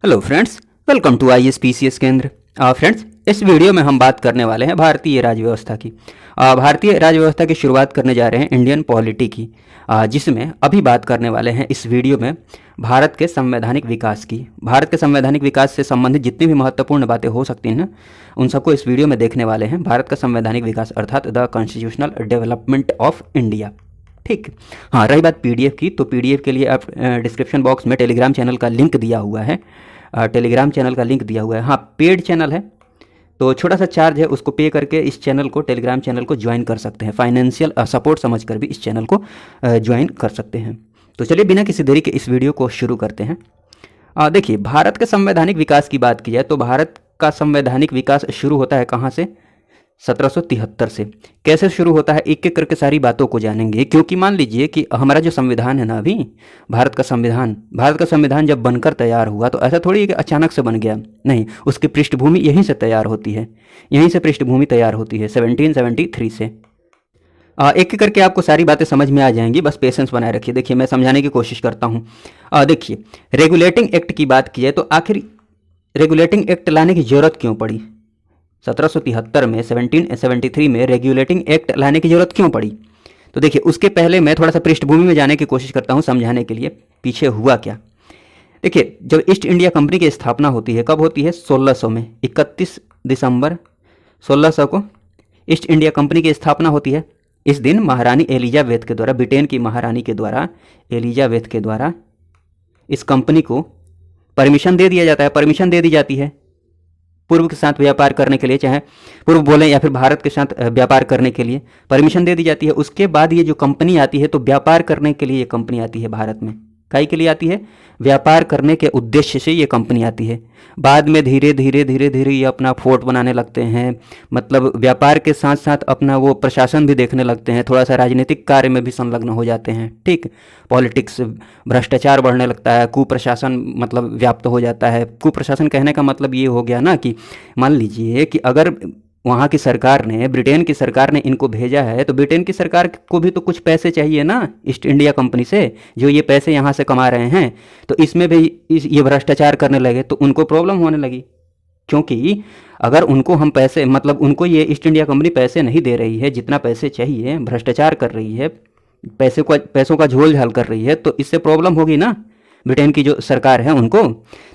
Hello friends, welcome to ISPCS केंद्र। Friends, इस video में हम बात करने वाले हैं भारतीय राज्य व्यवस्था की। भारतीय राज्य व्यवस्था की शुरुआत करने जा रहे हैं इंडियन पॉलिटी की, जिसमें अभी बात करने वाले हैं इस वीडियो में भारत के संवैधानिक विकास की। भारत के संवैधानिक विकास से संबंधित जितनी भी महत्वपूर्ण बातें हो सकती हैं उन सबको इस वीडियो में देखने वाले हैं। भारत का संवैधानिक विकास अर्थात the constitutional development of India. ठीक। हाँ, रही बात PDF की, तो PDF के लिए आप डिस्क्रिप्शन बॉक्स में टेलीग्राम चैनल का लिंक दिया हुआ है। टेलीग्राम चैनल का लिंक दिया हुआ है। हाँ, पेड चैनल है तो छोटा सा चार्ज है, उसको पे करके इस चैनल को, टेलीग्राम चैनल को ज्वाइन कर सकते हैं। फाइनेंशियल सपोर्ट समझकर भी इस चैनल को ज्वाइन कर सकते हैं। तो चलिए बिना किसी देरी के इस वीडियो को शुरू करते हैं। देखिए, भारत के संवैधानिक विकास की बात की जाए तो भारत का संवैधानिक विकास शुरू होता है कहाँ से? 1773 से। कैसे शुरू होता है, एक एक करके सारी बातों को जानेंगे। क्योंकि मान लीजिए कि हमारा जो संविधान है ना, अभी भारत का संविधान जब बनकर तैयार हुआ तो ऐसा थोड़ी है कि अचानक से बन गया, नहीं, उसकी पृष्ठभूमि यहीं से तैयार होती है, यहीं से पृष्ठभूमि तैयार होती है 1773 से। एक एक करके आपको सारी बातें समझ में आ जाएंगी, बस पेशेंस बनाए रखिए। देखिए, मैं समझाने की कोशिश करता हूँ। देखिए, रेगुलेटिंग एक्ट की बात की जाए तो आखिर रेगुलेटिंग एक्ट लाने की जरूरत क्यों पड़ी? 1773 में, 1773 में रेगुलेटिंग एक्ट लाने की जरूरत क्यों पड़ी? तो देखिए, उसके पहले मैं थोड़ा सा पृष्ठभूमि में जाने की कोशिश करता हूँ समझाने के लिए पीछे हुआ क्या। देखिए, जब ईस्ट इंडिया कंपनी की स्थापना होती है, कब होती है? 1600 में, 31 दिसंबर 1600 को ईस्ट इंडिया कंपनी की स्थापना होती है। इस दिन महारानी एलिजाबेथ के द्वारा, ब्रिटेन की महारानी के द्वारा, एलिजाबेथ के द्वारा इस कंपनी को परमिशन दे दिया जाता है, परमिशन दे दी जाती है पूर्व के साथ व्यापार करने के लिए, चाहे पूर्व बोलें या फिर भारत के साथ व्यापार करने के लिए परमिशन दे दी जाती है। उसके बाद ये जो कंपनी आती है तो व्यापार करने के लिए ये कंपनी आती है भारत में। काहे के लिए आती है? व्यापार करने के उद्देश्य से ये कंपनी आती है। बाद में धीरे धीरे ये अपना फोर्ट बनाने लगते हैं, मतलब व्यापार के साथ साथ अपना वो प्रशासन भी देखने लगते हैं, थोड़ा सा राजनीतिक कार्य में भी संलग्न हो जाते हैं। ठीक, पॉलिटिक्स, भ्रष्टाचार बढ़ने लगता है, कुप्रशासन मतलब व्याप्त हो जाता है। कुप्रशासन कहने का मतलब ये हो गया ना कि मान लीजिए कि अगर वहाँ की सरकार ने, ब्रिटेन की सरकार ने इनको भेजा है तो ब्रिटेन की सरकार को भी तो कुछ पैसे चाहिए ना ईस्ट इंडिया कंपनी से, जो ये पैसे यहाँ से कमा रहे हैं। तो इसमें भी ये भ्रष्टाचार करने लगे तो उनको प्रॉब्लम होने लगी। क्योंकि अगर उनको हम पैसे, मतलब उनको ये ईस्ट इंडिया कंपनी पैसे नहीं दे रही है जितना पैसे चाहिए, भ्रष्टाचार कर रही है, पैसों का झोल झाल कर रही है, तो इससे प्रॉब्लम होगी ना ब्रिटेन की जो सरकार है उनको।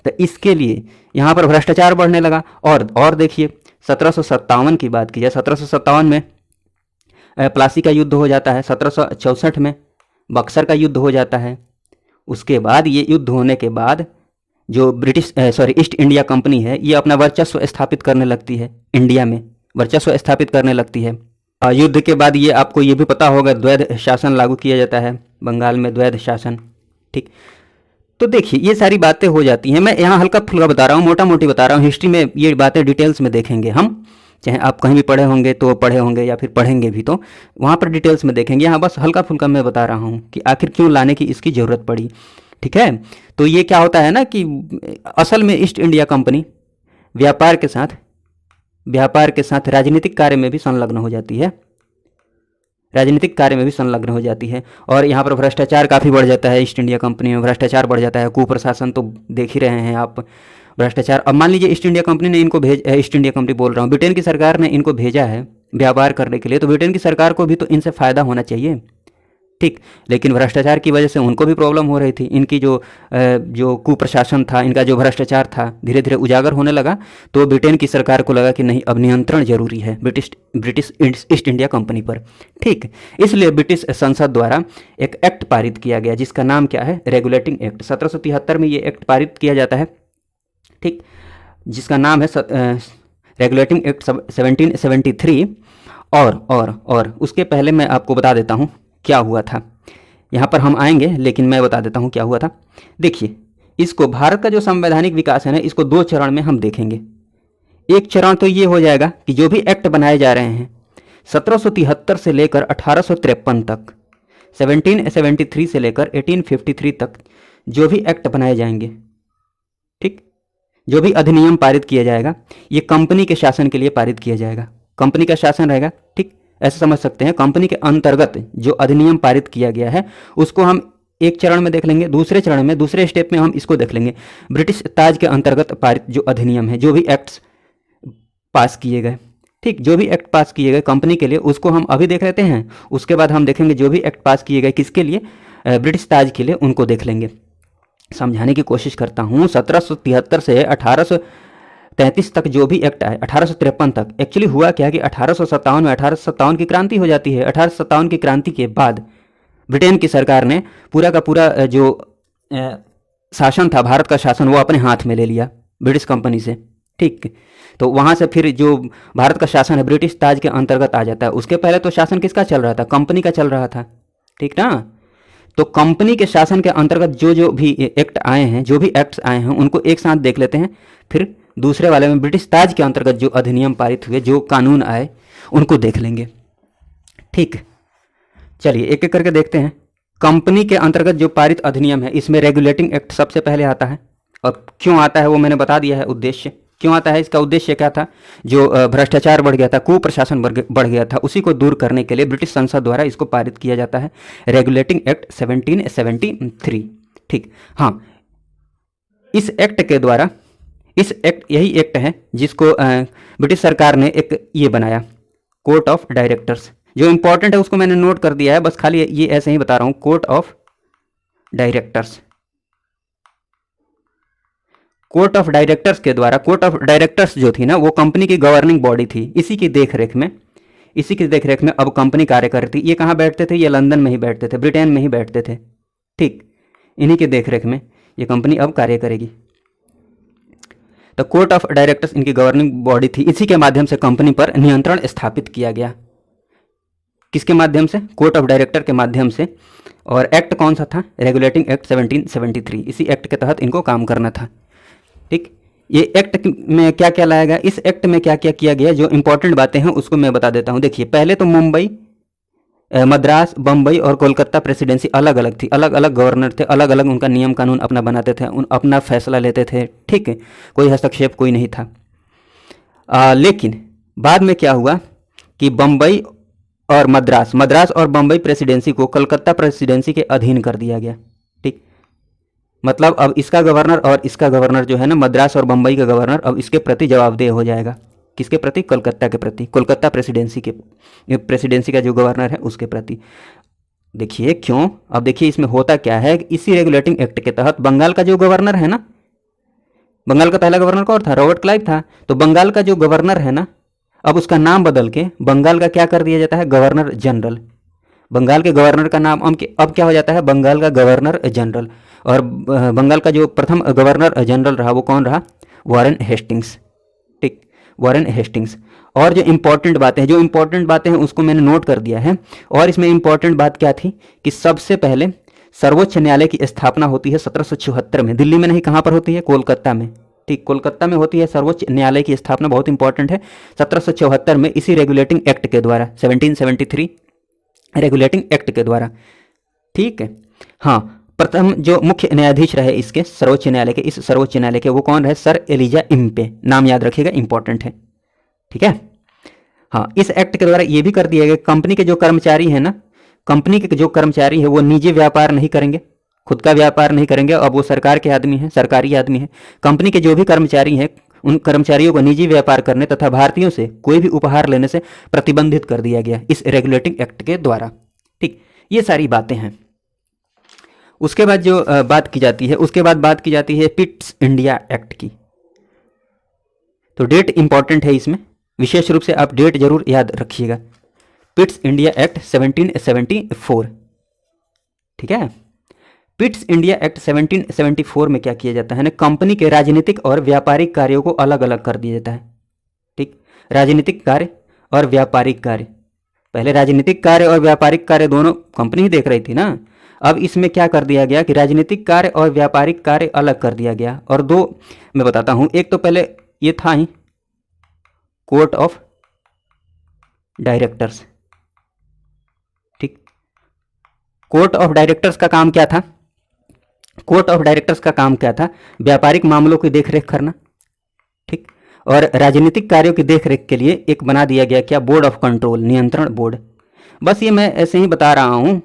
तो इसके लिए यहाँ पर भ्रष्टाचार बढ़ने लगा। और देखिए, 1757 की बात की जाए, 1757 में प्लासी का युद्ध हो जाता है। 1764 में बक्सर का युद्ध हो जाता है। उसके बाद ये युद्ध होने के बाद जो ईस्ट इंडिया कंपनी है ये अपना वर्चस्व स्थापित करने लगती है, इंडिया में वर्चस्व स्थापित करने लगती है। युद्ध के बाद ये आपको ये भी पता होगा, द्वैध शासन लागू किया जाता है बंगाल में, द्वैध शासन। ठीक, तो देखिए ये सारी बातें हो जाती हैं। मैं यहाँ हल्का फुल्का बता रहा हूँ, मोटा मोटी बता रहा हूँ। हिस्ट्री में ये बातें डिटेल्स में देखेंगे हम, चाहे आप कहीं भी पढ़े होंगे तो पढ़े होंगे या फिर पढ़ेंगे भी तो वहाँ पर डिटेल्स में देखेंगे। यहाँ बस हल्का फुल्का मैं बता रहा हूँ कि आखिर क्यों लाने की इसकी ज़रूरत पड़ी। ठीक है, तो ये क्या होता है ना कि असल में ईस्ट इंडिया कंपनी व्यापार के साथ राजनीतिक कार्य में भी संलग्न हो जाती है, राजनीतिक कार्य में भी संलग्न हो जाती है। और यहाँ पर भ्रष्टाचार काफ़ी बढ़ जाता है, ईस्ट इंडिया कंपनी में भ्रष्टाचार बढ़ जाता है, कुप्रशासन तो देख ही रहे हैं आप, भ्रष्टाचार। अब मान लीजिए ईस्ट इंडिया कंपनी ने इनको ईस्ट इंडिया कंपनी बोल रहा हूँ, ब्रिटेन की सरकार ने इनको भेजा है व्यापार करने के लिए, तो ब्रिटेन की सरकार को भी तो इनसे फ़ायदा होना चाहिए। ठीक, लेकिन भ्रष्टाचार की वजह से उनको भी प्रॉब्लम हो रही थी। इनकी जो कुप्रशासन था, इनका जो भ्रष्टाचार था, धीरे धीरे उजागर होने लगा। तो ब्रिटेन की सरकार को लगा कि नहीं, अब नियंत्रण जरूरी है ब्रिटिश ईस्ट इंडिया कंपनी पर। ठीक, इसलिए ब्रिटिश संसद द्वारा एक एक्ट पारित किया गया जिसका नाम क्या है? Regulating act. 1773 में ये एक्ट पारित किया जाता है, ठीक, जिसका नाम है रेगुलेटिंग एक्ट 1773। और उसके पहले मैं आपको बता देता हूँ क्या हुआ था। यहाँ पर हम आएंगे लेकिन मैं बता देता हूँ क्या हुआ था। देखिए, इसको भारत का जो संवैधानिक विकास है ना, इसको दो चरण में हम देखेंगे। एक चरण तो ये हो जाएगा कि जो भी एक्ट बनाए जा रहे हैं 1773 से लेकर 1853 तक, 1773 से लेकर 1853 तक जो भी एक्ट बनाए जाएंगे, ठीक, जो भी अधिनियम पारित किया जाएगा, ये कंपनी के शासन के लिए पारित किया जाएगा। कंपनी का शासन रहेगा, ठीक, ऐसे समझ सकते हैं। कंपनी के अंतर्गत जो अधिनियम पारित किया गया है उसको हम एक चरण में देख लेंगे, दूसरे चरण में, दूसरे स्टेप में हम इसको देख लेंगे, ब्रिटिश ताज के अंतर्गत पारित जो अधिनियम है, जो भी एक्ट्स पास किए गए, ठीक, जो भी एक्ट पास किए गए कंपनी के लिए, उसको हम अभी देख लेते हैं। उसके बाद हम देखेंगे जो भी एक्ट पास किए गए किसके लिए, ब्रिटिश ताज के लिए, उनको देख लेंगे। समझाने की कोशिश करता हूँ। 1773 से 1833 तक जो भी एक्ट आए, 1853 तक, एक्चुअली हुआ क्या कि 1857 में 1857 की क्रांति हो जाती है। 1857 की क्रांति के बाद ब्रिटेन की सरकार ने पूरा का पूरा जो शासन था, भारत का शासन, वो अपने हाथ में ले लिया ब्रिटिश कंपनी से, ठीक। तो वहाँ से फिर जो भारत का शासन है ब्रिटिश ताज के अंतर्गत आ जाता है। उसके पहले तो शासन किसका चल रहा था, कंपनी का चल रहा था, ठीक ना। तो कंपनी के शासन के अंतर्गत जो जो भी एक्ट आए हैं, जो भी एक्ट्स आए हैं, उनको एक साथ देख लेते हैं। फिर दूसरे वाले में ब्रिटिश ताज के अंतर्गत जो अधिनियम पारित हुए, जो कानून आए, उनको देख लेंगे, ठीक। चलिए एक एक करके देखते हैं। कंपनी के अंतर्गत जो पारित अधिनियम है, इसमें रेगुलेटिंग एक्ट सबसे पहले आता है। और क्यों आता है वो मैंने बता दिया है, उद्देश्य क्यों आता है, इसका उद्देश्य क्या था, जो भ्रष्टाचार बढ़ गया था, कुप्रशासन बढ़ गया था, उसी को दूर करने के लिए ब्रिटिश संसद द्वारा इसको पारित किया जाता है, रेगुलेटिंग एक्ट 1773, ठीक। हाँ, इस एक्ट के द्वारा, इस एक्ट, यही एक्ट है जिसको ब्रिटिश सरकार ने एक ये बनाया, कोर्ट ऑफ डायरेक्टर्स। जो इंपॉर्टेंट है उसको मैंने नोट कर दिया है, बस खाली ये ऐसे ही बता रहा हूँ, court of directors. Court of directors के द्वारा, कोर्ट ऑफ डायरेक्टर्स जो थी ना, वो कंपनी की गवर्निंग बॉडी थी। इसी की देखरेख में अब कंपनी कार्य कर रही थी। ये कहाँ बैठते थे, ये लंदन में ही बैठते थे, ब्रिटेन में ही बैठते थे, ठीक। इन्हीं की देखरेख में ये कंपनी अब कार्य करेगी। तो कोर्ट ऑफ डायरेक्टर्स इनकी गवर्निंग बॉडी थी। इसी के माध्यम से कंपनी पर नियंत्रण स्थापित किया गया। किसके माध्यम से, कोर्ट ऑफ डायरेक्टर के माध्यम से। और एक्ट कौन सा था, रेगुलेटिंग एक्ट 1773। इसी एक्ट के तहत इनको काम करना था, ठीक। ये एक्ट में क्या क्या लाया गया, इस एक्ट में क्या क्या किया गया, जो इंपॉर्टेंट बातें हैं उसको मैं बता देता हूँ। देखिए, पहले तो मुंबई, मद्रास, बम्बई और कोलकाता प्रेसिडेंसी अलग अलग थी, अलग अलग गवर्नर थे, अलग अलग उनका नियम कानून अपना बनाते थे, अपना फैसला लेते थे, ठीक है, कोई हस्तक्षेप कोई नहीं था। लेकिन बाद में क्या हुआ कि बम्बई और मद्रास और बम्बई प्रेसिडेंसी को कलकत्ता प्रेसिडेंसी के अधीन कर दिया गया, ठीक। मतलब अब इसका गवर्नर और इसका गवर्नर जो है ना, मद्रास और बम्बई का गवर्नर, अब इसके प्रति जवाबदेह हो जाएगा। किसके प्रति, कलकत्ता के प्रति, कोलकाता प्रेसिडेंसी का जो गवर्नर है उसके प्रति। देखिए क्यों, अब देखिए इसमें होता क्या है, इसी रेगुलेटिंग एक्ट के तहत बंगाल का जो गवर्नर है ना, बंगाल का पहला गवर्नर कौन था, रॉबर्ट क्लाइव था। तो बंगाल का जो गवर्नर है ना, अब उसका नाम बदल के बंगाल का क्या कर दिया जाता है, गवर्नर जनरल। बंगाल के गवर्नर का नाम अब क्या हो जाता है, बंगाल का गवर्नर जनरल। और बंगाल का जो प्रथम गवर्नर जनरल रहा वो कौन रहा, वॉरेन हेस्टिंग्स, ठीक, वॉरेन हेस्टिंग्स। और जो इंपॉर्टेंट बातें हैं उसको मैंने नोट कर दिया है। और इसमें इंपॉर्टेंट बात क्या थी कि सबसे पहले सर्वोच्च न्यायालय की स्थापना होती है 1774 में। दिल्ली में नहीं, कहाँ पर होती है, कोलकाता में, ठीक, कोलकाता में होती है सर्वोच्च न्यायालय की स्थापना, बहुत इंपॉर्टेंट है, 1774 में, इसी रेगुलेटिंग एक्ट के द्वारा, 1773 रेगुलेटिंग एक्ट के द्वारा, ठीक है। हाँ, प्रथम जो मुख्य न्यायाधीश रहे इसके सर्वोच्च न्यायालय के, इस सर्वोच्च न्यायालय के, वो कौन रहे, सर एलिजा इम्पे। नाम याद रखिएगा, इंपॉर्टेंट है, ठीक है। हाँ, इस एक्ट के द्वारा ये भी कर दिया गया, कंपनी के जो कर्मचारी हैं ना, कंपनी के जो कर्मचारी है वो निजी व्यापार नहीं करेंगे, खुद का व्यापार नहीं करेंगे। अब वो सरकार के आदमी हैं, सरकारी आदमी हैं। कंपनी के जो भी कर्मचारी हैं, उन कर्मचारियों को निजी व्यापार करने तथा भारतीयों से कोई भी उपहार लेने से प्रतिबंधित कर दिया गया इस रेगुलेटिंग एक्ट के द्वारा, ठीक। ये सारी बातें हैं। उसके बाद जो बात की जाती है, उसके बाद बात की जाती है पिट्स इंडिया एक्ट की। तो डेट इंपॉर्टेंट है इसमें, विशेष रूप से आप डेट जरूर याद रखिएगा। पिट्स इंडिया एक्ट 1774, ठीक है। पिट्स इंडिया एक्ट 1774 में क्या किया जाता है ना, कंपनी के राजनीतिक और व्यापारिक कार्यों को अलग अलग कर दिया जाता है, ठीक। राजनीतिक कार्य और व्यापारिक कार्य, पहले राजनीतिक कार्य और व्यापारिक कार्य दोनों कंपनी ही देख रही थी ना। अब इसमें क्या कर दिया गया कि राजनीतिक कार्य और व्यापारिक कार्य अलग कर दिया गया। और दो मैं बताता हूं, एक तो पहले ये था ही कोर्ट ऑफ डायरेक्टर्स, ठीक। कोर्ट ऑफ डायरेक्टर्स का काम क्या था, कोर्ट ऑफ डायरेक्टर्स का काम क्या था, व्यापारिक मामलों की देखरेख करना, ठीक। और राजनीतिक कार्यों की देखरेख के लिए एक बना दिया गया क्या, बोर्ड ऑफ कंट्रोल, नियंत्रण बोर्ड। बस ये मैं ऐसे ही बता रहा हूं,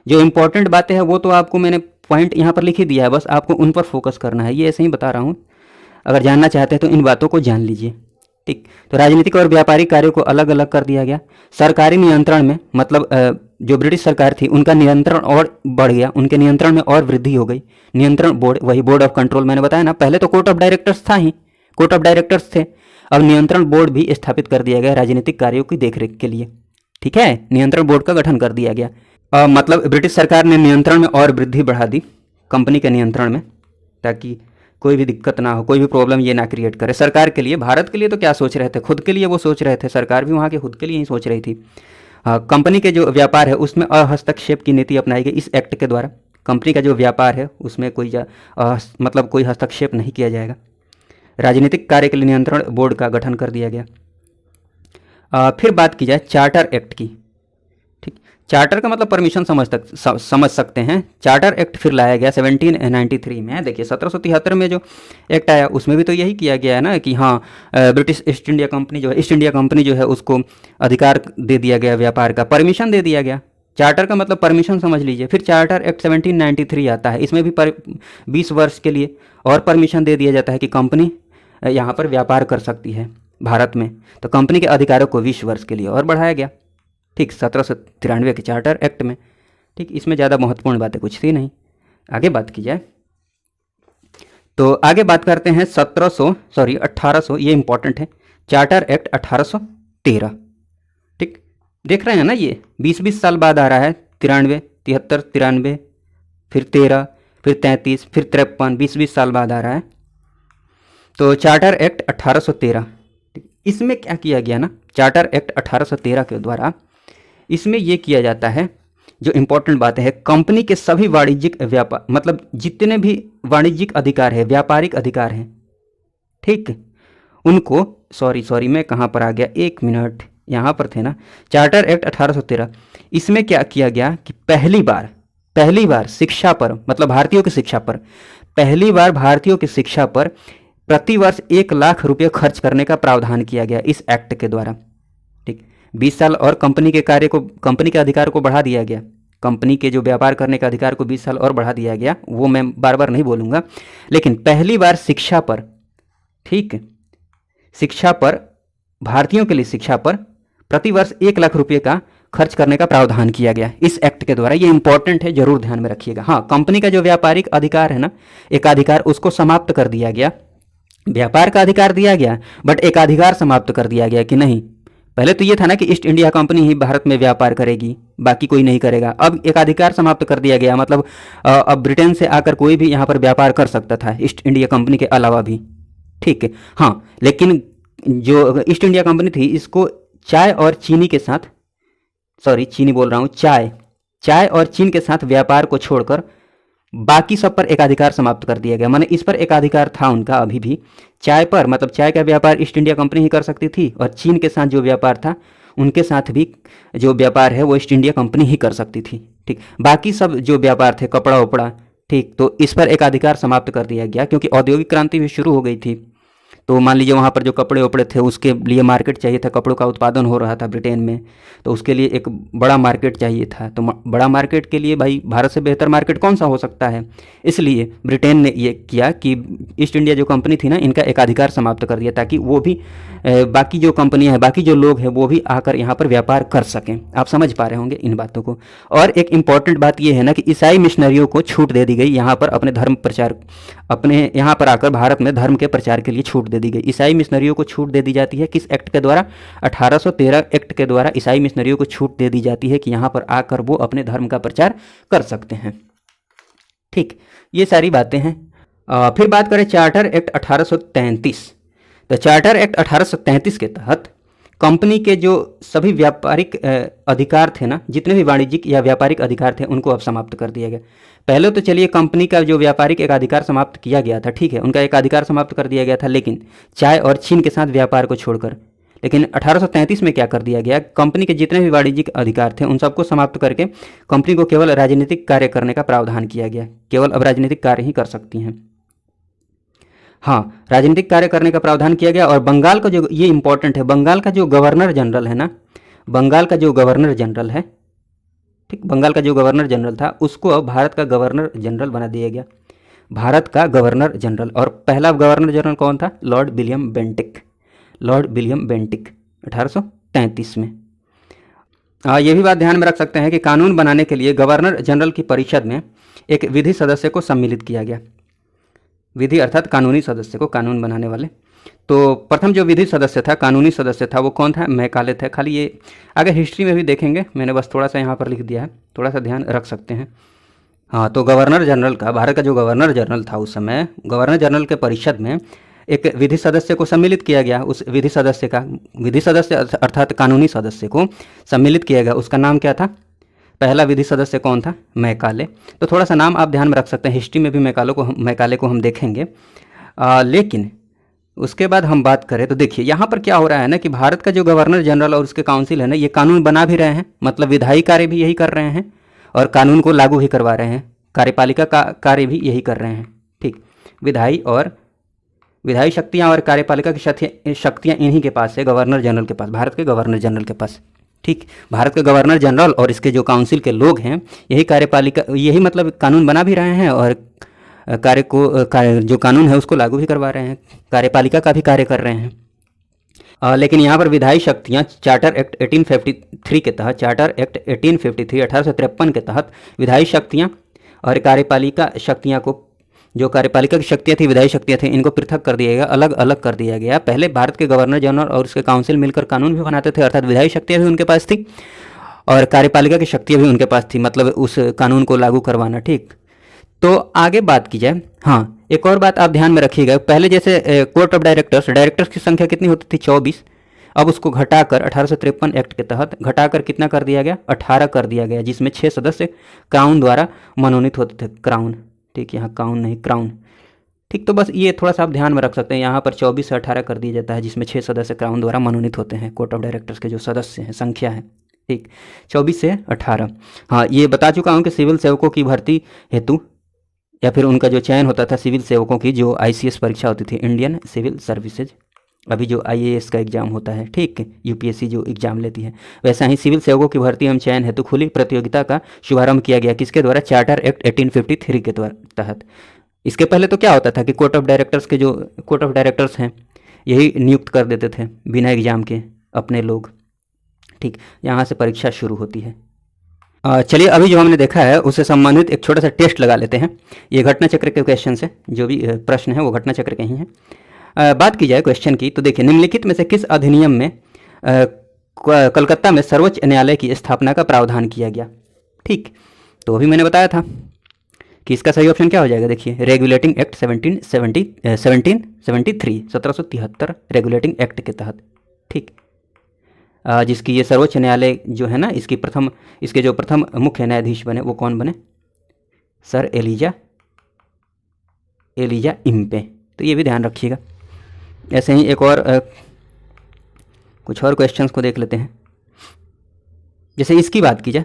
जो इंपॉर्टेंट बातें हैं वो तो आपको मैंने पॉइंट यहाँ पर लिख ही दिया है, बस आपको उन पर फोकस करना है, ये ऐसे ही बता रहा हूँ। अगर जानना चाहते हैं तो इन बातों को जान लीजिए। ठीक, तो राजनीतिक और व्यापारिक कार्यों को अलग अलग कर दिया गया। सरकारी नियंत्रण में मतलब जो ब्रिटिश सरकार थी उनका नियंत्रण और बढ़ गया, उनके नियंत्रण में और वृद्धि हो गई। नियंत्रण बोर्ड, वही बोर्ड ऑफ कंट्रोल मैंने बताया ना, पहले तो कोर्ट ऑफ डायरेक्टर्स था ही, कोर्ट ऑफ डायरेक्टर्स थे, अब नियंत्रण बोर्ड भी स्थापित कर दिया गया राजनीतिक कार्यों की देखरेख के लिए। ठीक है, नियंत्रण बोर्ड का गठन कर दिया गया। मतलब ब्रिटिश सरकार ने नियंत्रण में और वृद्धि बढ़ा दी, कंपनी के नियंत्रण में, ताकि कोई भी दिक्कत ना हो, कोई भी प्रॉब्लम ये ना क्रिएट करे सरकार के लिए। भारत के लिए तो क्या सोच रहे थे, खुद के लिए वो सोच रहे थे, सरकार भी वहाँ के खुद के लिए ही सोच रही थी। कंपनी के जो व्यापार है उसमें अहस्तक्षेप की नीति अपनाई गई इस एक्ट के द्वारा। कंपनी का जो व्यापार है उसमें कोई मतलब कोई हस्तक्षेप नहीं किया जाएगा। राजनीतिक कार्य के लिए नियंत्रण बोर्ड का गठन कर दिया गया। फिर बात की जाए चार्टर एक्ट की। ठीक, चार्टर का मतलब परमिशन समझ सकते हैं। चार्टर एक्ट फिर लाया गया 1793 में। देखिए 1773 में जो एक्ट आया उसमें भी तो यही किया गया है ना कि हाँ, ब्रिटिश ईस्ट इंडिया कंपनी जो है, ईस्ट इंडिया कंपनी जो है उसको अधिकार दे दिया गया व्यापार का, परमिशन दे दिया गया। चार्टर का मतलब परमिशन समझ लीजिए। फिर चार्टर एक्ट 1793 आता है, इसमें भी 20 वर्ष के लिए और परमिशन दे दिया जाता है कि कंपनी यहाँ पर व्यापार कर सकती है भारत में। तो कंपनी के अधिकारों को 20 वर्ष के लिए और बढ़ाया गया। ठीक, 1793 के चार्टर एक्ट में। ठीक, इसमें ज़्यादा महत्वपूर्ण बातें कुछ थी नहीं। आगे बात की जाए तो आगे बात करते हैं 1800, ये इंपॉर्टेंट है, चार्टर एक्ट 1813। ठीक, देख रहे हैं ना, ये 20-20 साल बाद आ रहा है। 93, 73, 93, फिर 13, फिर 33, फिर 53, 20-20 साल बाद आ रहा है। तो चार्टर एक्ट 1813, इसमें क्या किया गया ना, चार्टर एक्ट 1813 के द्वारा इसमें यह किया जाता है, जो इंपॉर्टेंट बातें हैं, कंपनी के सभी वाणिज्यिक व्यापार मतलब जितने भी वाणिज्यिक अधिकार है, व्यापारिक अधिकार हैं, ठीक, उनको सॉरी मैं कहाँ पर आ गया, एक मिनट, यहाँ पर थे ना, चार्टर एक्ट 1813। इसमें क्या किया गया कि पहली बार शिक्षा पर, मतलब भारतीयों की शिक्षा पर, पहली बार भारतीयों की शिक्षा पर प्रतिवर्ष 1 लाख रुपये खर्च करने का प्रावधान किया गया इस एक्ट के द्वारा। ठीक, 20 साल और कंपनी के अधिकार को बढ़ा दिया गया। कंपनी के जो व्यापार करने का अधिकार को 20 साल और बढ़ा दिया गया, वो मैं बार बार नहीं बोलूँगा, लेकिन पहली बार शिक्षा पर, ठीक, शिक्षा पर, भारतीयों के लिए शिक्षा पर प्रतिवर्ष 1 लाख रुपये का खर्च करने का प्रावधान किया गया इस एक्ट के द्वारा। ये इंपॉर्टेंट है, जरूर ध्यान में रखिएगा। हाँ, कंपनी का जो व्यापारिक अधिकार है ना, एकाधिकार, उसको समाप्त कर दिया गया। व्यापार का अधिकार दिया गया, बट एकाधिकार समाप्त कर दिया गया कि नहीं। पहले तो ये था ना कि ईस्ट इंडिया कंपनी ही भारत में व्यापार करेगी, बाकी कोई नहीं करेगा। अब एकाधिकार समाप्त कर दिया गया, मतलब अब ब्रिटेन से आकर कोई भी यहाँ पर व्यापार कर सकता था ईस्ट इंडिया कंपनी के अलावा भी। ठीक है, हाँ, लेकिन जो ईस्ट इंडिया कंपनी थी, इसको चाय और चीनी के साथ, सॉरी चीनी बोल रहा हूँ, चाय और चीन के साथ व्यापार को छोड़कर बाकी सब पर एकाधिकार समाप्त कर दिया गया। माने इस पर एकाधिकार था उनका अभी भी। चाय पर, मतलब चाय का व्यापार ईस्ट इंडिया कंपनी ही कर सकती थी, और चीन के साथ जो व्यापार था उनके साथ भी जो व्यापार है वो ईस्ट इंडिया कंपनी ही कर सकती थी। ठीक, बाकी सब जो व्यापार थे, कपड़ा उपड़ा, ठीक, तो इस पर एकाधिकार समाप्त कर दिया गया, क्योंकि औद्योगिक क्रांति भी शुरू हो गई थी। तो मान लीजिए वहाँ पर जो कपड़े उपड़े थे, उसके लिए मार्केट चाहिए था, कपड़ों का उत्पादन हो रहा था ब्रिटेन में, तो उसके लिए एक बड़ा मार्केट चाहिए था। तो बड़ा मार्केट के लिए भाई भारत से बेहतर मार्केट कौन सा हो सकता है, इसलिए ब्रिटेन ने ये किया कि ईस्ट इंडिया जो कंपनी थी ना, इनका एकाधिकार समाप्त कर दिया, ताकि वो भी बाकी जो कंपनियां हैं, बाकी जो लोग हैं, वो भी आकर यहाँ पर व्यापार कर सकें। आप समझ पा रहे होंगे इन बातों को। और एक इम्पॉर्टेंट बात ये है ना कि ईसाई मिशनरियों को छूट दे दी गई यहाँ पर अपने धर्म प्रचार, अपने यहाँ पर आकर भारत में धर्म के प्रचार के लिए छूट दे दी गई। ईसाई मिशनरियों को छूट दे दी जाती है किस एक्ट के द्वारा? 1813 एक्ट के द्वारा ईसाई मिशनरियों को छूट दे दी जाती है कि यहाँ पर आकर वो अपने धर्म का प्रचार कर सकते हैं। ठीक, ये सारी बातें हैं। फिर बात करें चार्टर एक्ट 1833। तो चार्टर एक्ट 1833 के तहत कंपनी के जो सभी व्यापारिक अधिकार थे ना, जितने भी वाणिज्यिक या व्यापारिक अधिकार थे, उनको अब समाप्त कर दिया गया। पहले तो चलिए कंपनी का जो व्यापारिक एकाधिकार समाप्त किया गया था, ठीक है, उनका एकाधिकार समाप्त कर दिया गया था, लेकिन चाय और चीन के साथ व्यापार को छोड़कर। लेकिन 1833 में क्या कर दिया गया, कंपनी के जितने भी वाणिज्यिक अधिकार थे उन सबको समाप्त करके कंपनी को केवल राजनीतिक कार्य करने का प्रावधान किया गया। केवल अब राजनीतिक कार्य ही कर सकती हैं। हाँ, राजनीतिक कार्य करने का प्रावधान किया गया। और बंगाल का जो, ये इंपॉर्टेंट है, बंगाल का जो गवर्नर जनरल है ना, बंगाल का जो गवर्नर जनरल है, ठीक, बंगाल का जो गवर्नर जनरल था उसको अब भारत का गवर्नर जनरल बना दिया गया, भारत का गवर्नर जनरल। और पहला गवर्नर जनरल कौन था? Lord William Bentinck, Lord William Bentinck 1833 में। ये भी बात ध्यान में रख सकते हैं कि कानून बनाने के लिए गवर्नर जनरल की परिषद में एक विधि सदस्य को सम्मिलित किया गया, विधि अर्थात कानूनी सदस्य को, कानून बनाने वाले। तो प्रथम जो विधि सदस्य था, कानूनी सदस्य था, वो कौन था? मैकाले थे। खाली ये आगे हिस्ट्री में भी देखेंगे, मैंने बस थोड़ा सा यहाँ पर लिख दिया है, थोड़ा सा ध्यान रख सकते हैं। हाँ, तो गवर्नर जनरल का, भारत का जो गवर्नर जनरल था उस समय, गवर्नर जनरल के परिषद में एक विधि सदस्य को सम्मिलित किया गया। उस विधि सदस्य का, विधि सदस्य अर्थात कानूनी सदस्य को सम्मिलित किया गया, उसका नाम क्या था? पहला विधि सदस्य कौन था? मैकाले। तो थोड़ा सा नाम आप ध्यान में रख सकते हैं, हिस्ट्री में भी मैकाले को हम देखेंगे। लेकिन उसके बाद हम बात करें तो देखिए यहाँ पर क्या हो रहा है ना कि भारत का जो गवर्नर जनरल और उसके काउंसिल है ना, ये कानून बना भी रहे हैं, मतलब विधायी कार्य भी यही कर रहे हैं और कानून को लागू भी करवा रहे हैं, कार्यपालिका का कार्य भी यही कर रहे हैं। ठीक, विधायी शक्तियाँ और कार्यपालिका की शक्तियाँ इन्हीं के पास है, गवर्नर जनरल के पास, भारत के गवर्नर जनरल के पास। ठीक, भारत के गवर्नर जनरल और इसके जो काउंसिल के लोग हैं, यही कार्यपालिका, यही मतलब कानून बना भी रहे हैं और जो कानून है उसको लागू भी करवा रहे हैं, कार्यपालिका का भी कार्य कर रहे हैं। लेकिन यहाँ पर विधायी शक्तियाँ चार्टर एक्ट 1853 के तहत, चार्टर एक्ट 1853 1853 के तहत विधायी शक्तियाँ और कार्यपालिका शक्तियाँ को, जो कार्यपालिका की शक्तियाँ थी, विधायी शक्तियाँ थी, इनको पृथक कर दिया गया, अलग अलग कर दिया गया। पहले भारत के गवर्नर जनरल और उसके काउंसिल मिलकर कानून भी बनाते थे, अर्थात विधायी शक्तियाँ भी उनके पास थी और कार्यपालिका की शक्तियाँ भी उनके पास थी, मतलब उस कानून को लागू करवाना। ठीक, तो आगे बात की जाए, हाँ एक और बात आप ध्यान में रखिएगा, पहले जैसे कोर्ट ऑफ डायरेक्टर्स की संख्या कितनी होती थी? 24। अब उसको घटाकर 1853 एक्ट के तहत घटाकर कितना कर दिया गया? 18 कर दिया गया, जिसमें 6 सदस्य क्राउन द्वारा मनोनीत होते थे, क्राउन। ठीक, यहाँ काउन नहीं, क्राउन। ठीक, तो बस ये थोड़ा सा आप ध्यान में रख सकते हैं, यहाँ पर 24 से 18 कर दिया जाता है, जिसमें 6 सदस्य क्राउन द्वारा मनोनीत होते हैं। कोर्ट ऑफ डायरेक्टर्स के जो सदस्य हैं, संख्या है, ठीक, 24 से 18। हाँ, ये बता चुका हूँ कि सिविल सेवकों की भर्ती हेतु या फिर उनका जो चयन होता था सिविल सेवकों की, जो ICS परीक्षा होती थी, इंडियन सिविल सर्विसेज, अभी जो IAS का एग्जाम होता है, ठीक, UPSC जो एग्जाम लेती है, वैसा ही सिविल सेवकों की भर्ती एवं चयन हेतु खुली प्रतियोगिता का शुभारंभ किया गया। किसके द्वारा? चार्टर एक्ट 1853 के तहत। इसके पहले तो क्या होता था कि कोर्ट ऑफ डायरेक्टर्स हैं, यही नियुक्त कर देते थे बिना एग्जाम के अपने लोग। ठीक, यहाँ से परीक्षा शुरू होती है। चलिए, अभी जो हमने देखा है उससे संबंधित एक छोटा सा टेस्ट लगा लेते हैं। ये घटना चक्र के क्वेश्चन से, जो भी प्रश्न है वो घटना चक्र के ही हैं। बात की जाए क्वेश्चन की, तो देखिए, निम्नलिखित में से किस अधिनियम में कलकत्ता में सर्वोच्च न्यायालय की स्थापना का प्रावधान किया गया? ठीक, तो अभी मैंने बताया था कि इसका सही ऑप्शन क्या हो जाएगा। देखिए, रेगुलेटिंग एक्ट 1773 रेगुलेटिंग एक्ट के तहत। ठीक, जिसकी ये सर्वोच्च न्यायालय जो है ना, इसके जो प्रथम मुख्य न्यायाधीश बने वो कौन बने? Sir Elijah Impey. तो ये भी ध्यान रखिएगा। ऐसे ही एक और कुछ और क्वेश्चंस को देख लेते हैं। जैसे इसकी बात की जाए,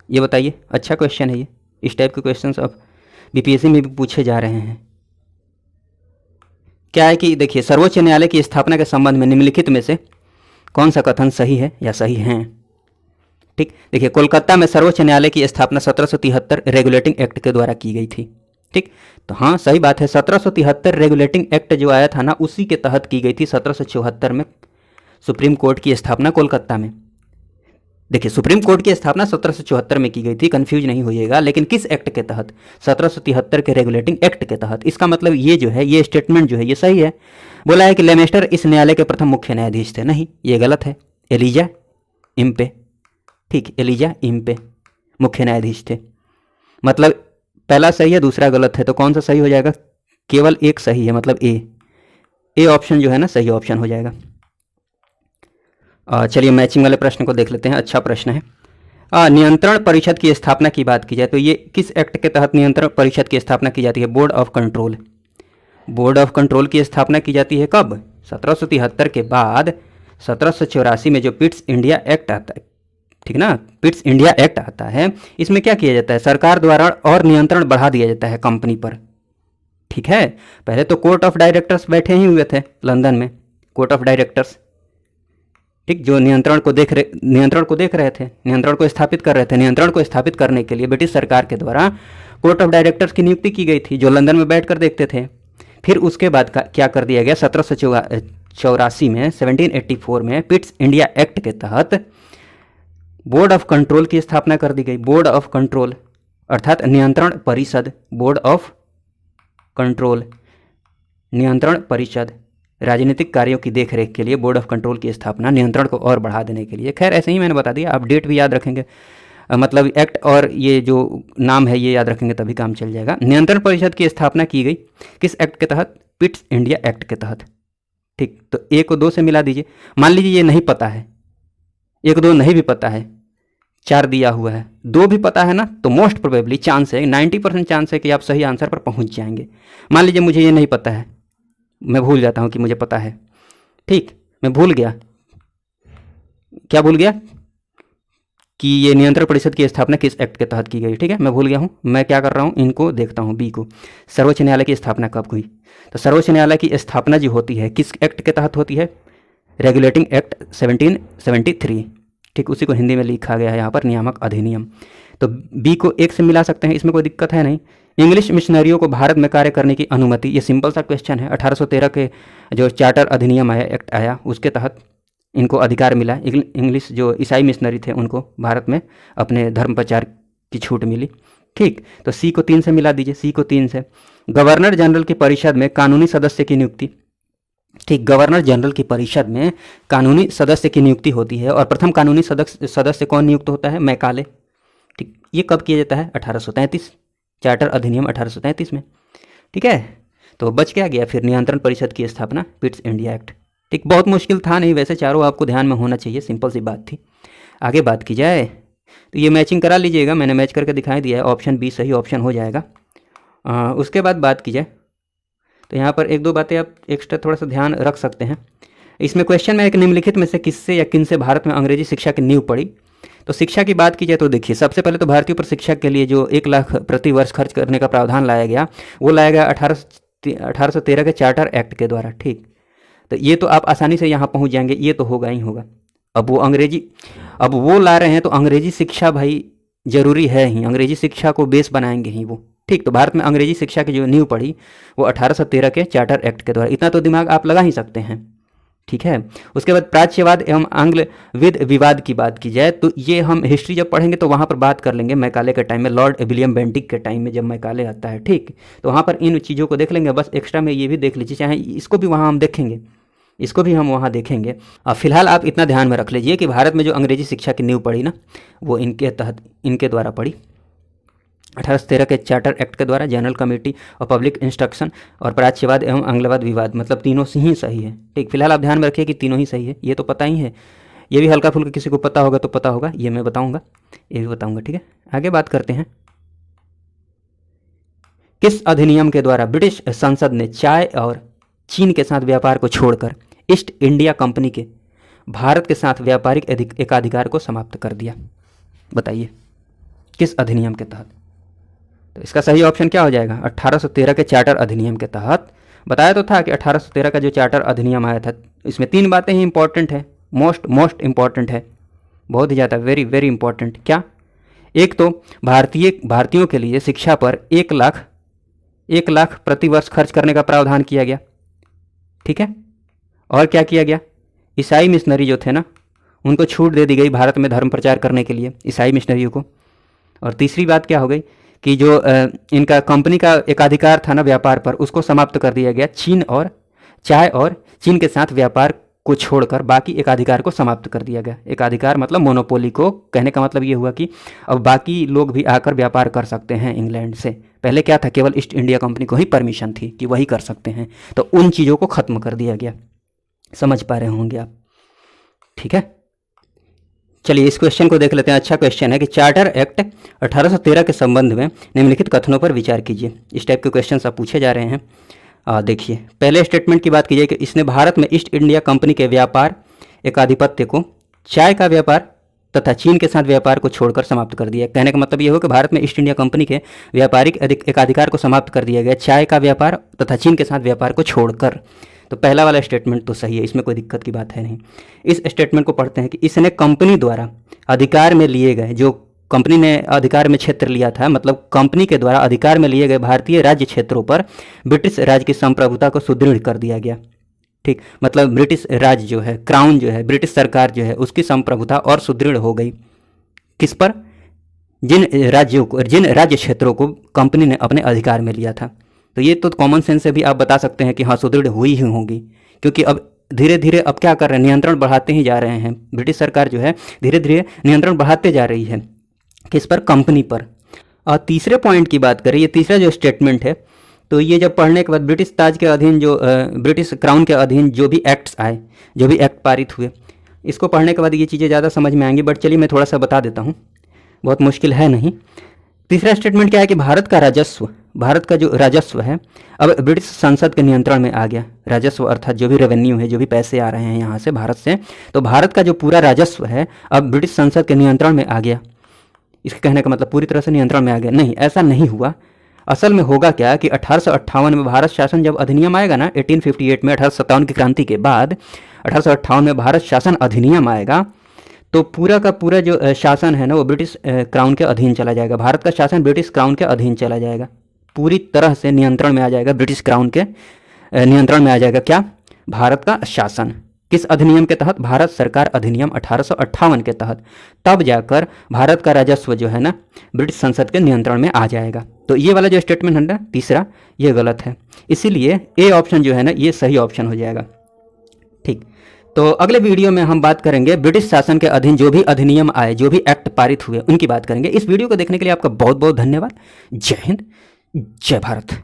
ये बताइए, अच्छा क्वेश्चन है ये, इस टाइप के क्वेश्चंस अब BPSC में भी पूछे जा रहे हैं। क्या है कि देखिए, सर्वोच्च न्यायालय की स्थापना के संबंध में निम्नलिखित में से कौन सा कथन सही है या सही हैं? ठीक, देखिए, कोलकाता में सर्वोच्च न्यायालय की स्थापना 1773 रेगुलेटिंग एक्ट के द्वारा की गई थी। ठीक, तो हाँ सही बात है, 1773 रेगुलेटिंग एक्ट जो आया था ना, उसी के तहत की गई थी। 1774 में सुप्रीम कोर्ट की स्थापना कोलकाता में। देखिए, सुप्रीम कोर्ट की स्थापना 1774 में की गई थी, कंफ्यूज नहीं होइएगा, लेकिन किस एक्ट के तहत? 1773 के रेगुलेटिंग एक्ट के तहत। इसका मतलब ये जो है, ये स्टेटमेंट जो है ये सही है। बोला है कि लेमेस्टर इस न्यायालय के प्रथम मुख्य न्यायाधीश थे, नहीं, ये गलत है। एलिजा इम्पे, ठीक, एलिजा इम्पे मुख्य न्यायाधीश थे। मतलब पहला सही है, दूसरा गलत है, तो कौन सा सही हो जाएगा? केवल एक सही है, मतलब ए ऑप्शन जो है ना सही ऑप्शन हो जाएगा। चलिए, मैचिंग वाले प्रश्न को देख लेते हैं। अच्छा प्रश्न है। नियंत्रण परिषद की स्थापना की बात की जाए तो ये किस एक्ट के तहत नियंत्रण परिषद की स्थापना की जाती है? Board of control. Board of control की स्थापना की जाती है कब? 1773 के बाद 1784 में जो पिट्स इंडिया एक्ट आता है, ठीक ना, पिट्स इंडिया एक्ट आता है, इसमें क्या किया जाता है? सरकार द्वारा और नियंत्रण बढ़ा दिया जाता है कंपनी पर। ठीक है, पहले तो कोर्ट ऑफ डायरेक्टर्स बैठे ही हुए थे लंदन में, कोर्ट ऑफ डायरेक्टर्स, ठीक, जो नियंत्रण को देख रहे थे, नियंत्रण को स्थापित कर रहे थे। नियंत्रण को स्थापित करने के लिए ब्रिटिश सरकार के द्वारा कोर्ट ऑफ डायरेक्टर्स की नियुक्ति की गई थी, जो लंदन में बैठ कर देखते थे। फिर उसके बाद क्या कर दिया गया, 1784 में, 1784 में पिट्स इंडिया एक्ट के तहत बोर्ड ऑफ कंट्रोल की स्थापना कर दी गई। बोर्ड ऑफ कंट्रोल अर्थात नियंत्रण परिषद, बोर्ड ऑफ कंट्रोल नियंत्रण परिषद, राजनीतिक कार्यों की देखरेख के लिए बोर्ड ऑफ कंट्रोल की स्थापना, नियंत्रण को और बढ़ा देने के लिए। खैर ऐसे ही मैंने बता दिया, आप डेट भी याद रखेंगे, मतलब एक्ट और ये जो नाम है ये याद रखेंगे तभी काम चल जाएगा। नियंत्रण परिषद की स्थापना की गई किस एक्ट के तहत, पिट्स इंडिया एक्ट के तहत। ठीक, तो 1 को 2 से मिला दीजिए। मान लीजिए ये नहीं पता है, 1 2 नहीं भी पता है, 4 दिया हुआ है, 2 भी पता है ना, तो मोस्ट प्रोबेबली चांस है, 90% चांस है कि आप सही आंसर पर पहुंच जाएंगे। मान लीजिए मुझे ये नहीं पता है, मैं भूल जाता हूं कि मुझे पता है। ठीक, मैं भूल गया, क्या भूल गया कि ये नियंत्रण परिषद की स्थापना किस एक्ट के तहत की गई। ठीक है, मैं भूल गया हूँ। मैं क्या कर रहा हूँ, इनको देखता हूँ, बी को, सर्वोच्च न्यायालय की स्थापना कब हुई। तो सर्वोच्च न्यायालय की स्थापना जो होती है किस एक्ट के तहत होती है, रेगुलेटिंग एक्ट 1773। ठीक, उसी को हिंदी में लिखा गया है यहाँ पर, नियामक अधिनियम। तो बी को 1 से मिला सकते हैं, इसमें कोई दिक्कत है नहीं। इंग्लिश मिशनरियों को भारत में कार्य करने की अनुमति, ये सिंपल सा क्वेश्चन है। 1813 के जो चार्टर अधिनियम आया, एक्ट आया, उसके तहत इनको अधिकार मिला। इंग्लिश जो ईसाई मिशनरी थे उनको भारत में अपने धर्म प्रचार की छूट मिली। ठीक, तो सी को 3 से मिला दीजिए, सी को 3 से। गवर्नर जनरल की परिषद में कानूनी सदस्य की नियुक्ति। ठीक, गवर्नर जनरल की परिषद में कानूनी सदस्य की नियुक्ति होती है, और प्रथम कानूनी सदस्य कौन नियुक्त होता है, मैकाले। ठीक, ये कब किया जाता है, 1833, चार्टर अधिनियम 1833 में। ठीक है, तो बच क्या गया फिर, नियंत्रण परिषद की स्थापना, पिट्स इंडिया एक्ट। ठीक, बहुत मुश्किल था नहीं वैसे, चारों आपको ध्यान में होना चाहिए, सिंपल सी बात थी। आगे बात की जाए तो ये मैचिंग करा लीजिएगा, मैंने मैच करके दिखाई दिया है, ऑप्शन बी सही ऑप्शन हो जाएगा। उसके बाद बात की जाए तो यहाँ पर 1 2 बातें आप एक्स्ट्रा थोड़ा सा ध्यान रख सकते हैं। इसमें क्वेश्चन में एक निम्नलिखित में से किससे या किन से भारत में अंग्रेजी शिक्षा की नींव पड़ी। तो शिक्षा की बात की जाए तो देखिए, सबसे पहले तो भारतीयों पर शिक्षा के लिए जो 1 लाख प्रति वर्ष खर्च करने का प्रावधान लाया गया, वो लाया गया 1813 के चार्टर एक्ट के द्वारा। ठीक, तो ये तो आप आसानी से यहाँ पहुँच जाएंगे, ये तो होगा ही होगा। अब वो ला रहे हैं तो अंग्रेजी शिक्षा भाई जरूरी है ही, अंग्रेजी शिक्षा को बेस बनाएंगे ही वो। ठीक, तो भारत में अंग्रेजी शिक्षा की जो नींव पड़ी वो 1813 के चार्टर एक्ट के द्वारा, इतना तो दिमाग आप लगा ही सकते हैं। ठीक है, उसके बाद प्राच्यवाद एवं आंग्ल विवाद की बात की जाए तो ये हम हिस्ट्री जब पढ़ेंगे तो वहाँ पर बात कर लेंगे, मैकाले के टाइम में, लॉर्ड विलियम बेंटिक के टाइम में जब मैकाले आता है। ठीक, तो वहाँ पर इन चीज़ों को देख लेंगे। बस एक्स्ट्रा में ये भी देख लीजिए, चाहे इसको भी वहाँ हम देखेंगे, इसको भी हम वहाँ देखेंगे। फिलहाल आप इतना ध्यान में रख लीजिए कि भारत में जो अंग्रेजी शिक्षा की नींव पड़ी ना, वो इनके द्वारा पड़ी, 1813 के चार्टर एक्ट के द्वारा, जनरल कमेटी और पब्लिक इंस्ट्रक्शन, और प्राच्यवाद एवं आंग्लवाद विवाद, मतलब तीनों ही सही है। ठीक, फिलहाल आप ध्यान में रखिए कि तीनों ही सही है, ये तो पता ही है। ये भी हल्का फुल्का किसी को पता होगा तो पता होगा, ये मैं बताऊंगा, ये भी बताऊंगा। ठीक है, आगे बात करते हैं। किस अधिनियम के द्वारा ब्रिटिश संसद ने चाय और चीन के साथ व्यापार को छोड़कर ईस्ट इंडिया कंपनी के भारत के साथ व्यापारिक एकाधिकार को समाप्त कर दिया, बताइए किस अधिनियम के तहत। तो इसका सही ऑप्शन क्या हो जाएगा, 1813 के चार्टर अधिनियम के तहत। बताया तो था कि 1813 का जो चार्टर अधिनियम आया था, इसमें 3 बातें ही इंपॉर्टेंट है, मोस्ट इंपॉर्टेंट है, बहुत ही ज़्यादा, वेरी वेरी इंपॉर्टेंट। क्या, एक तो भारतीयों के लिए शिक्षा पर 1 लाख प्रति वर्ष खर्च करने का प्रावधान किया गया। ठीक है, और क्या किया गया, ईसाई मिशनरी जो थे ना, उनको छूट दे दी गई भारत में धर्म प्रचार करने के लिए, ईसाई मिशनरियों को। और तीसरी बात क्या हो गई कि जो इनका कंपनी का एकाधिकार था ना व्यापार पर, उसको समाप्त कर दिया गया। चाय और चीन के साथ व्यापार को छोड़कर बाकी एकाधिकार को समाप्त कर दिया गया। एकाधिकार मतलब मोनोपोली को, कहने का मतलब ये हुआ कि अब बाकी लोग भी आकर व्यापार कर सकते हैं इंग्लैंड से। पहले क्या था, केवल ईस्ट इंडिया कंपनी को ही परमिशन थी कि वही कर सकते हैं, तो उन चीज़ों को ख़त्म कर दिया गया। समझ पा रहे होंगे आप। ठीक है, चलिए इस क्वेश्चन को देख लेते हैं। अच्छा क्वेश्चन है कि चार्टर एक्ट 1813 के संबंध में निम्नलिखित कथनों पर विचार कीजिए। इस टाइप के क्वेश्चन आप पूछे जा रहे हैं। देखिए, पहले स्टेटमेंट की बात कीजिए कि इसने भारत में ईस्ट इंडिया कंपनी के व्यापार एकाधिपत्य को, चाय का व्यापार तथा चीन के साथ व्यापार को छोड़कर समाप्त कर दिया। कहने का मतलब ये हो कि भारत में ईस्ट इंडिया कंपनी के व्यापारिक एकाधिकार को समाप्त कर दिया गया, चाय का व्यापार तथा चीन के साथ व्यापार को छोड़कर। तो पहला वाला स्टेटमेंट तो सही है, इसमें कोई दिक्कत की बात है नहीं। इस स्टेटमेंट को पढ़ते हैं कि इसने कंपनी द्वारा अधिकार में लिए गए, जो कंपनी ने अधिकार में क्षेत्र लिया था, मतलब कंपनी के द्वारा अधिकार में लिए गए भारतीय राज्य क्षेत्रों पर ब्रिटिश राज की संप्रभुता को सुदृढ़ कर दिया गया। ठीक, मतलब ब्रिटिश राज जो है, क्राउन जो है, ब्रिटिश सरकार जो है, उसकी संप्रभुता और सुदृढ़ हो गई। किस पर? जिन राज्य क्षेत्रों को कंपनी ने अपने अधिकार में लिया था। तो ये तो कॉमन सेंस से भी आप बता सकते हैं कि हाँ, सुदृढ़ हुई ही होगी, क्योंकि अब धीरे धीरे अब क्या कर रहे हैं, नियंत्रण बढ़ाते ही जा रहे हैं। ब्रिटिश सरकार जो है धीरे धीरे नियंत्रण बढ़ाते जा रही है। किस पर? कंपनी पर। और तीसरे पॉइंट की बात करें, ये तीसरा जो स्टेटमेंट है, तो ये जब पढ़ने के बाद ब्रिटिश ताज के अधीन जो ब्रिटिश क्राउन के अधीन जो भी एक्ट्स आए, जो भी एक्ट पारित हुए, इसको पढ़ने के बाद ये चीज़ें ज़्यादा समझ में आएंगी। बट चलिए मैं थोड़ा सा बता देता हूँ, बहुत मुश्किल है नहीं। तीसरा स्टेटमेंट क्या है कि भारत का जो राजस्व है अब ब्रिटिश संसद के नियंत्रण में आ गया। राजस्व अर्थात जो भी रेवेन्यू है, जो भी पैसे आ रहे हैं यहाँ से भारत से, तो भारत का जो पूरा राजस्व है अब ब्रिटिश संसद के नियंत्रण में आ गया। इसके कहने का मतलब पूरी तरह से नियंत्रण में आ गया नहीं, ऐसा नहीं हुआ। असल में होगा क्या कि 1858 में भारत शासन जब अधिनियम आएगा ना, 1858 में 1857 की क्रांति के बाद 1858 में भारत शासन अधिनियम आएगा, तो पूरा का पूरा जो शासन है ना वो ब्रिटिश क्राउन के अधीन चला जाएगा। भारत का शासन ब्रिटिश क्राउन के अधीन चला जाएगा, पूरी तरह से नियंत्रण में आ जाएगा, ब्रिटिश क्राउन के नियंत्रण में आ जाएगा। क्या? भारत का शासन। किस अधिनियम के तहत? भारत सरकार अधिनियम 1858 के तहत। तब जाकर भारत का राजस्व जो है ना ब्रिटिश संसद के नियंत्रण में आ जाएगा। तो ये वाला जो स्टेटमेंट है ना तीसरा, ये गलत है, इसीलिए ए ऑप्शन जो है ना ये सही ऑप्शन हो जाएगा। ठीक, तो अगले वीडियो में हम बात करेंगे ब्रिटिश शासन के अधीन जो भी अधिनियम आए, जो भी एक्ट पारित हुए, उनकी बात करेंगे। इस वीडियो को देखने के लिए आपका बहुत बहुत धन्यवाद। जय हिंद, जय भारत।